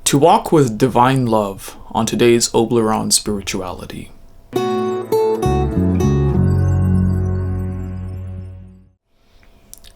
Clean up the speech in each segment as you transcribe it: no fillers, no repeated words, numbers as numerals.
To walk with divine love on today's Oblyron spirituality.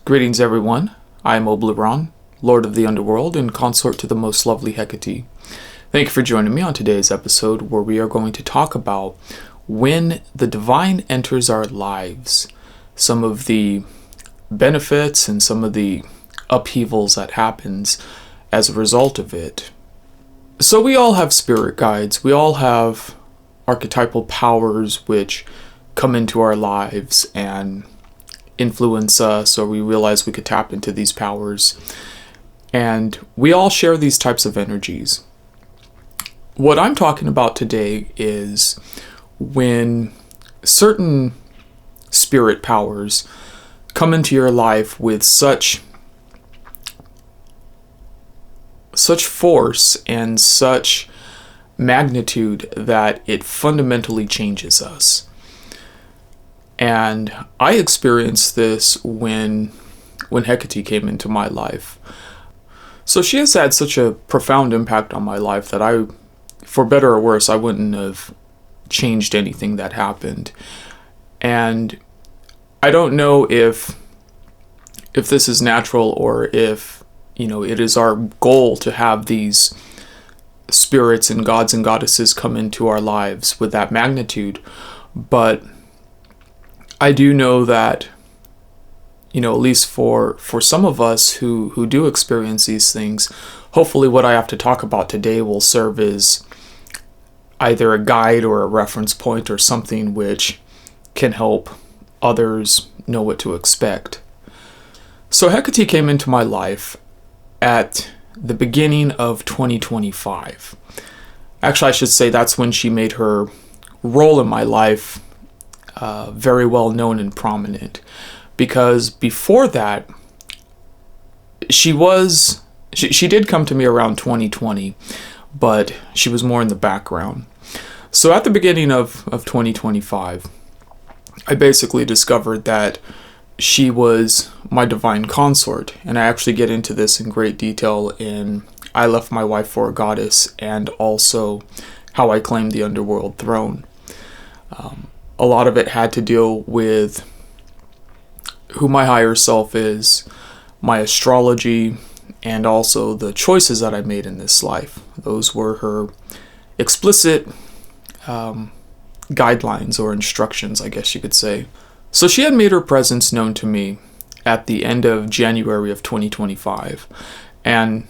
Greetings everyone, I am Oblyron, Lord of the Underworld and consort to the most lovely Hecate. Thank you for joining me on today's episode where we are going to talk about when the divine enters our lives, some of the benefits and some of the upheavals that happens as a result of it. So we all have spirit guides, we all have archetypal powers which come into our lives and influence us, or we realize we could tap into these powers. And we all share these types of energies. What I'm talking about today is when certain spirit powers come into your life with such force and such magnitude that it fundamentally changes us. And I experienced this when Hecate came into my life. So she has had such a profound impact on my life that I, for better or worse, I wouldn't have changed anything that happened. And I don't know if this is natural or if it is our goal to have these spirits and gods and goddesses come into our lives with that magnitude. But I do know that, at least for some of us who do experience these things, hopefully what I have to talk about today will serve as either a guide or a reference point or something which can help others know what to expect. So Hecate came into my life at the beginning of 2025. Actually, I should say that's when she made her role in my life very well known and prominent. Because before that, she did come to me around 2020, but she was more in the background. So at the beginning of 2025, I basically discovered that she was my divine consort, and I actually get into this in great detail in I Left My Wife for a Goddess and also How I Claimed the Underworld Throne. A lot of it had to deal with who my higher self is, my astrology, and also the choices that I made in this life. Those were her explicit guidelines or instructions, I guess you could say. So she had made her presence known to me at the end of January of 2025. And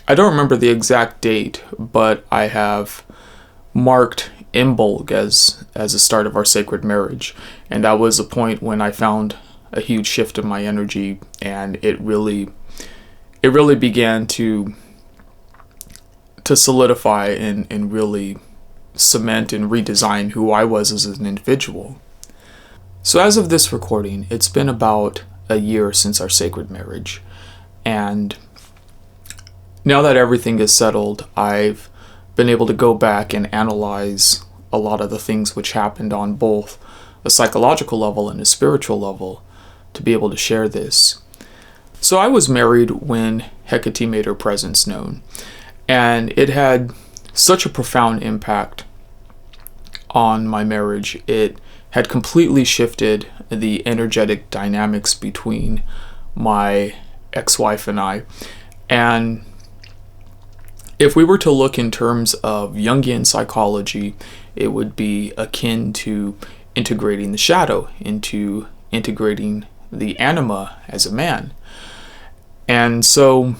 I don't remember the exact date, but I have marked Imbolg as a start of our sacred marriage. And that was a point when I found a huge shift in my energy, and it really began to solidify and really cement and redesign who I was as an individual. So as of this recording, it's been about a year since our sacred marriage. And now that everything is settled, I've been able to go back and analyze a lot of the things which happened on both a psychological level and a spiritual level to be able to share this. So I was married when Hecate made her presence known. And it had such a profound impact on my marriage. It had completely shifted the energetic dynamics between my ex-wife and I. And if we were to look in terms of Jungian psychology, it would be akin to integrating the shadow into integrating the anima as a man. And so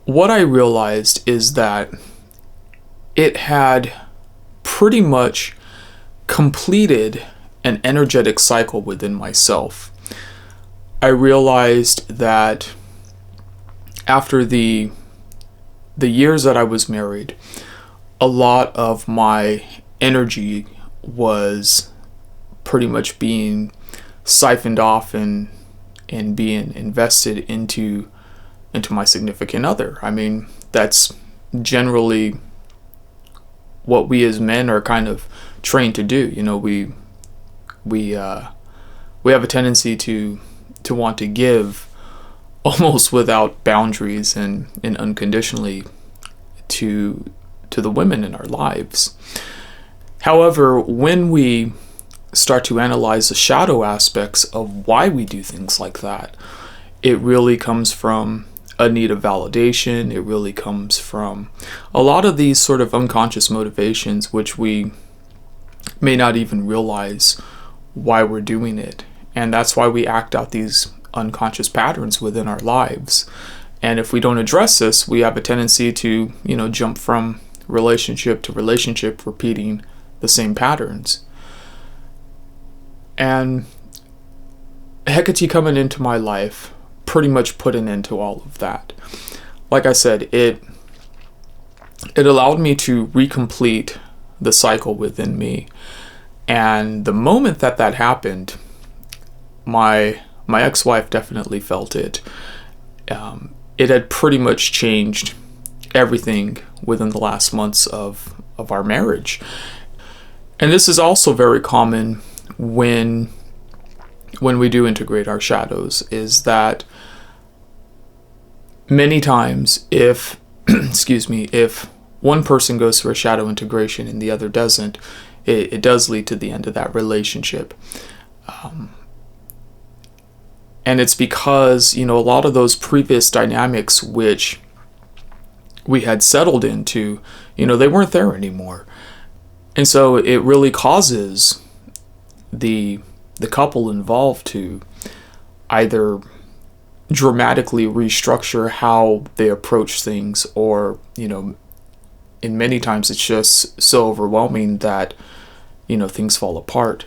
what I realized is that it had pretty much completed an energetic cycle within myself. I realized that after the years that I was married, a lot of my energy was pretty much being siphoned off and being invested into my significant other. I mean, that's generally what we as men are kind of trained to do. We have a tendency to want to give almost without boundaries and unconditionally to the women in our lives. However, when we start to analyze the shadow aspects of why we do things like that, it really comes from a need of validation. It really comes from a lot of these sort of unconscious motivations, which we may not even realize why we're doing it. And that's why we act out these unconscious patterns within our lives. And if we don't address this, we have a tendency to, jump from relationship to relationship, repeating the same patterns. And Hecate coming into my life pretty much put an end to all of that. Like I said, it allowed me to recomplete the cycle within me. And the moment that happened, my ex-wife definitely felt it. It had pretty much changed everything within the last months of our marriage. And this is also very common when we do integrate our shadows, is that many times if if one person goes through a shadow integration and the other doesn't, it does lead to the end of that relationship. And it's because, a lot of those previous dynamics which we had settled into, they weren't there anymore. And so it really causes the couple involved to either dramatically restructure how they approach things, or, in many times it's just so overwhelming that, things fall apart.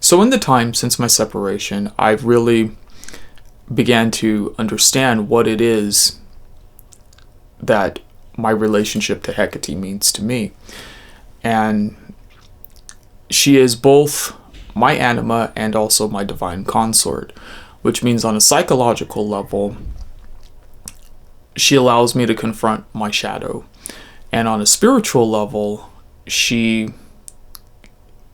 So in the time since my separation, I've really began to understand what it is that my relationship to Hecate means to me. And she is both my anima and also my divine consort, which means on a psychological level, she allows me to confront my shadow. And on a spiritual level, she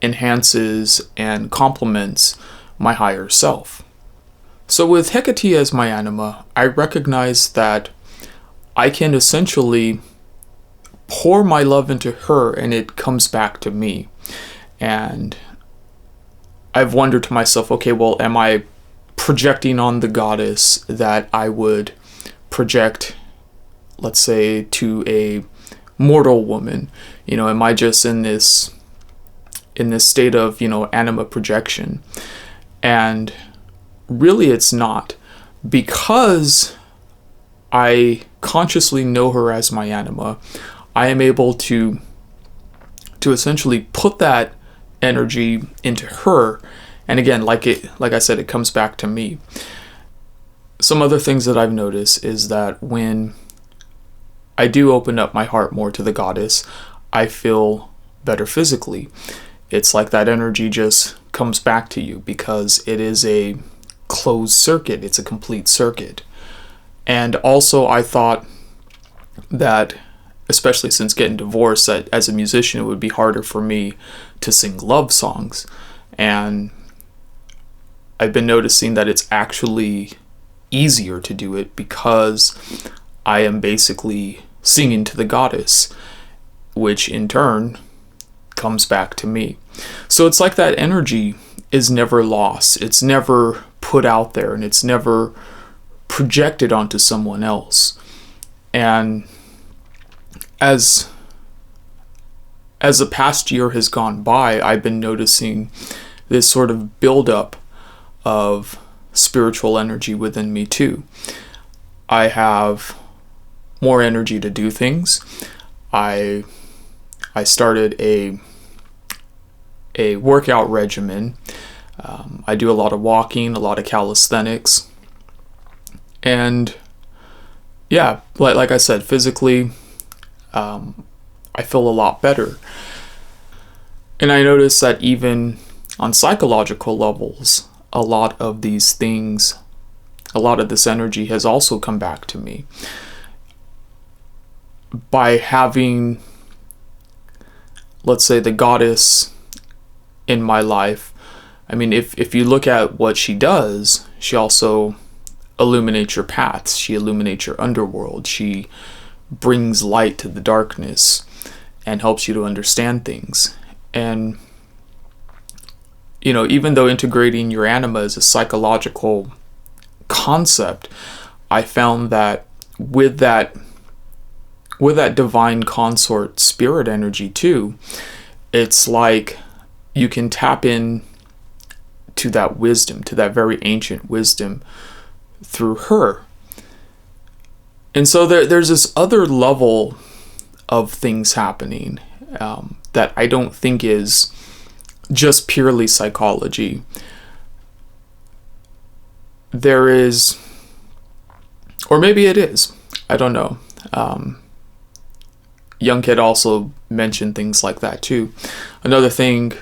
enhances and complements my higher self. So with Hecate as my anima, I recognize that I can essentially pour my love into her and it comes back to me. And I've wondered to myself, okay, well, am I projecting on the goddess that I would project, let's say, to a mortal woman? Am I just in this state of, anima projection? And really it's not, because I consciously know her as my anima. I am able to essentially put that energy into her, and again, like I said, it comes back to me. Some other things that I've noticed is that when I do open up my heart more to the goddess, I feel better physically. It's like that energy just comes back to you because it is a closed circuit. It's a complete circuit. And also I thought that, especially since getting divorced, that as a musician it would be harder for me to sing love songs. And I've been noticing that it's actually easier to do it because I am basically singing to the goddess, which in turn comes back to me. So it's like that energy is never lost. It's never put out there, and it's never projected onto someone else. And as the past year has gone by, I've been noticing this sort of buildup of spiritual energy within me too. I have more energy to do things. I started a workout regimen. I do a lot of walking, a lot of calisthenics. And yeah, like I said, physically, I feel a lot better. And I notice that even on psychological levels, a lot of these things, a lot of this energy has also come back to me. By having, let's say, the goddess in my life, I mean, if you look at what she does, she also illuminates your paths. She illuminates your underworld. She brings light to the darkness and helps you to understand things. And, even though integrating your anima is a psychological concept, I found that with that divine consort spirit energy too, it's like you can tap in to that wisdom, to that very ancient wisdom through her. And so there's this other level of things happening that I don't think is just purely psychology. There is, or maybe it is, I don't know. Young Kid also mentioned things like that too. Another thing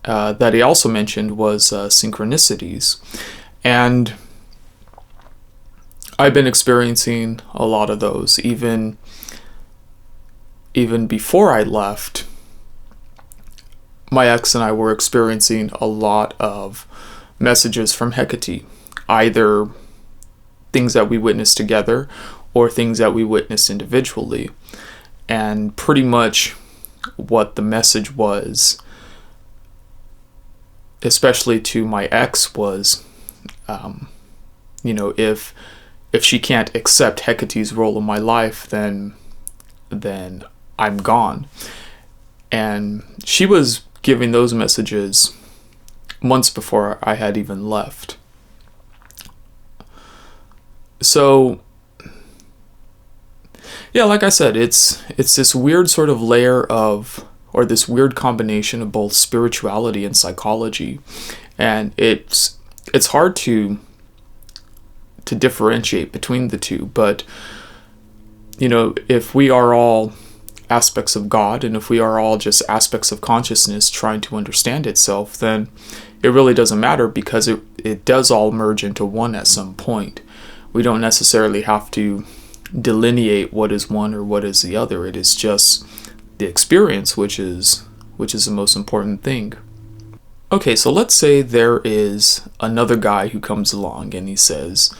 that he also mentioned was synchronicities. And I've been experiencing a lot of those, even before I left. My ex and I were experiencing a lot of messages from Hecate, either things that we witnessed together or things that we witnessed individually. And pretty much what the message was, especially to my ex, was, if she can't accept Hecate's role in my life, then I'm gone. And she was giving those messages months before I had even left. So, yeah, like I said, it's this weird sort of layer of, or this weird combination of both spirituality and psychology. And it's hard to differentiate between the two. But, if we are all aspects of God, and if we are all just aspects of consciousness trying to understand itself, then it really doesn't matter, because it does all merge into one at some point. We don't necessarily have to delineate what is one or what is the other. It is just the experience which is the most important thing. Okay, so let's say there is another guy who comes along and he says,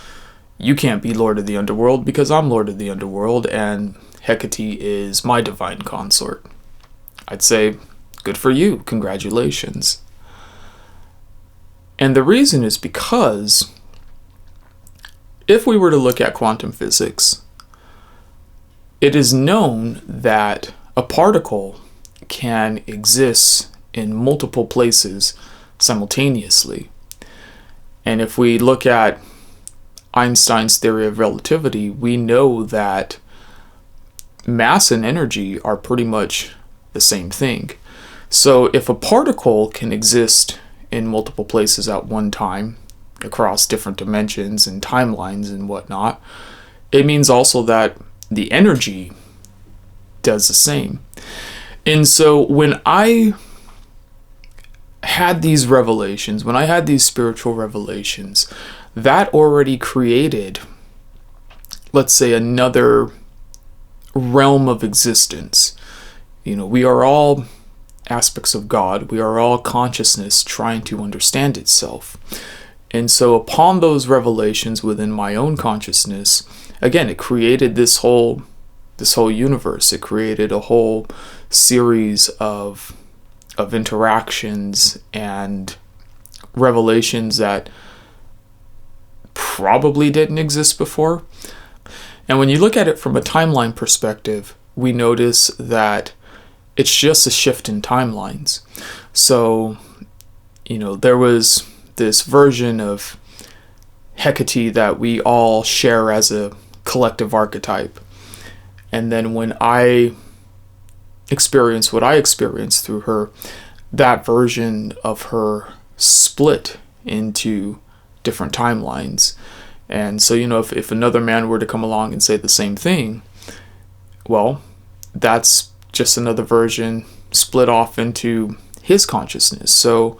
you can't be Lord of the Underworld because I'm Lord of the Underworld and Hecate is my divine consort. I'd say, good for you, congratulations. And the reason is because if we were to look at quantum physics, it is known that a particle can exist in multiple places simultaneously. And if we look at Einstein's theory of relativity, we know that mass and energy are pretty much the same thing. So if a particle can exist in multiple places at one time, across different dimensions and timelines and whatnot, it means also that the energy does the same. And so when I had these revelations, when I had these spiritual revelations, that already created, let's say, another realm of existence. We are all aspects of God. We are all consciousness trying to understand itself. And so upon those revelations within my own consciousness, again, it created this whole universe. It created a whole series of interactions and revelations that probably didn't exist before. And when you look at it from a timeline perspective, we notice that it's just a shift in timelines. So, there was this version of Hecate that we all share as a collective archetype. And then when I experienced what I experienced through her, that version of her split into different timelines. And so, if another man were to come along and say the same thing, well, that's just another version split off into his consciousness. So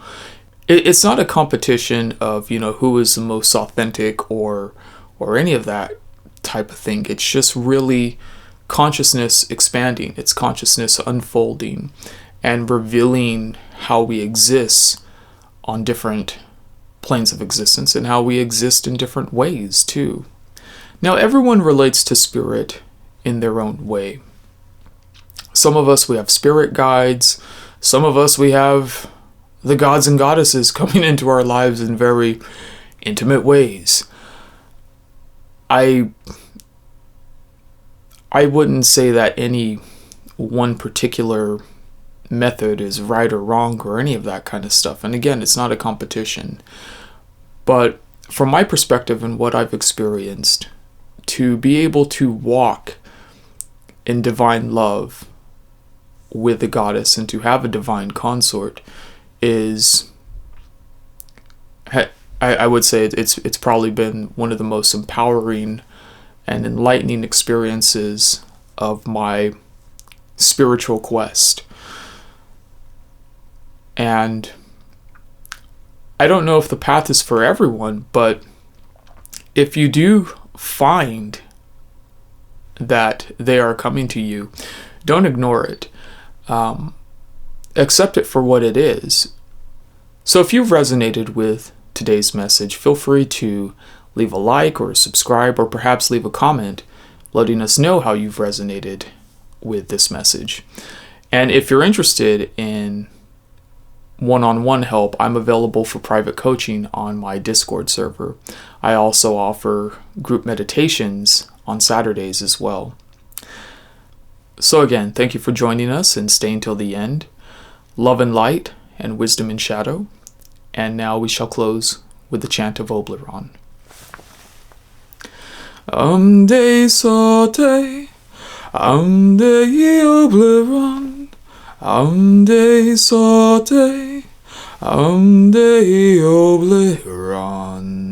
it's not a competition of, who is the most authentic or any of that type of thing. It's just really consciousness expanding. It's consciousness unfolding and revealing how we exist on different planes of existence and how we exist in different ways too. Now, everyone relates to spirit in their own way. Some of us, we have spirit guides. Some of us, we have the gods and goddesses coming into our lives in very intimate ways. I wouldn't say that any one particular method is right or wrong or any of that kind of stuff. And again, it's not a competition. But from my perspective and what I've experienced, to be able to walk in divine love with the goddess and to have a divine consort is, I would say it's probably been one of the most empowering and enlightening experiences of my spiritual quest. And I don't know if the path is for everyone, but if you do find that they are coming to you, don't ignore it. Accept it for what it is. So if you've resonated with today's message, feel free to leave a like or subscribe, or perhaps leave a comment letting us know how you've resonated with this message. And if you're interested in one-on-one help, I'm available for private coaching on my Discord server. I also offer group meditations on Saturdays as well. So again, thank you for joining us and staying till the end. Love and light and wisdom in shadow. And now we shall close with the chant of Oblyron. Amde sote, amde Oblyron, amde sote, amde Oblyron.